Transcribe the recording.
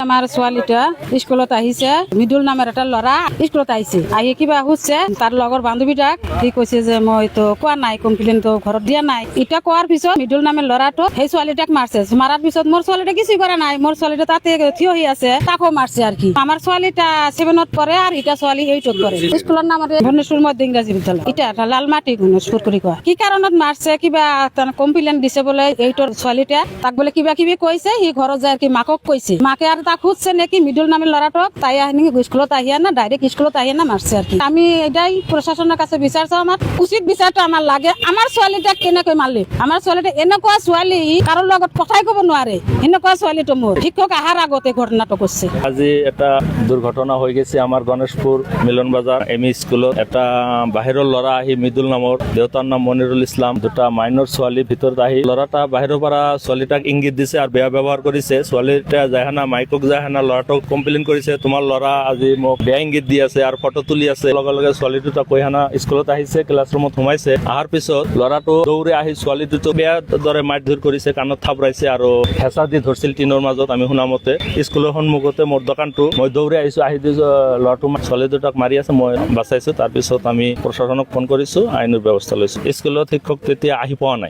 আমার ছোৱালীটা স্কুলত আহিছে, মৃদুল নামের একটা ল'ৰা স্কুলত আহিছে, আহি কিবা খুঁজছে তার লগৰ বান্ধৱীটাক। সি কৈছে যে মই তো কোৱা নাই, কমপ্লেইন তো ঘৰত দিয়া নাই। এটা কোৱাৰ পিছত মৃদুল নামের ল'ৰাটো সেই ছোৱালীটাক মারছে। মারার পিছত মোর ছোৱালীটা কিছু করা নাই, মোর ছোৱালীটা তাতে থিয় হয়ে আছে, তাকো মারছে আর কি। আমার ছোৱালীটা 7ত পড়ে আর এটা ছোৱালী 8ত পড়ে। স্কুলের নাম ভুবনেশ্বর মধ্য ইংরাজী বিদ্যালয়। এটা লালমাটি ভুবনেশ্বর করে কয়। কি কারণত মারছে, কিবা কমপ্লেইন দিছে বলে 8ৰ ছোৱালীটা, তাক বলে কিবা কিবি কৈছে। সি ঘৰত যায় আর কি মাকক কৈছে, মাকে আর তাক খুঁজছে নাকি মৃদুল নামের ল'ৰাটোক। তাই আহি স্কুলত আহিয়া না ডাইরেক্ট স্কুলত আহিয়া না মারছে আর কি। আমি এটাই প্রশাসনের কাছে বিচার চাও, আমার উচিত বিচারটা আমার লাগে। আমার ছোৱালীটাক কেনেকৈ মারলি? আমার ছোৱালীটা এনেকুৱা ছোৱালী, কারোর লগত কথাই কব নোৱাৰে, এনেকুৱা ছোৱালীটো মোৰ। শিক্ষক আহার আগতে ঘটনাটো করছে। আজি এটা দুর্ঘটনা হয়ে গেছে আমার গণেশপুর মিলন বাজার এমই স্কুলত। এটা বাহিৰৰ ল'ৰা আহি মৃদুল নামৰ, দেউতাৰ নাম মনিৰুল ইছলাম, দুটা মাইনৰ ছোৱালী ভিতৰত আহি ল'ৰাটা বাহিৰৰ পৰা ছোৱালীটাক ইংগিত দিছে আৰু বেয়া ব্যৱহাৰ কৰিছে। ছোৱালীটা যায়হানা মাইকক যায়হানা ল'ৰাটোক কমপ্লেইন কৰিছে, তোমাৰ ল'ৰা আজি মোক বেয়া ইংগিত দি আছে আৰু ফটো তুলি আছে। লগে লগে ছোৱালী দুটা কৈহানা স্কুলত আহিছে, ক্লাছৰুমত সোমাইছে। অহাৰ পিছত ল'ৰাটো দৌৰি আহি ছোৱালী দুটো বেয়া দৰে মাৰধৰ কৰিছে, কাণত থাপৰাইছে আৰু হেঁচা দি ধৰিছিল টিনৰ মাজত। আমি শুনা মতে স্কুলৰ সন্মুখতে মোৰ দোকানটো, মই দৌৰি আহিছো, আহি দিছো ল'ৰাটো ছোৱালী দুটাক মাৰি আছে, মই বাচাইছো। তাৰপিছত আমি প্ৰশাসনক ফোন কৰিছো, আইনৰ ব্যৱস্থা লৈছো। স্কুলত শিক্ষক তেতিয়া আহি পোৱা নাই।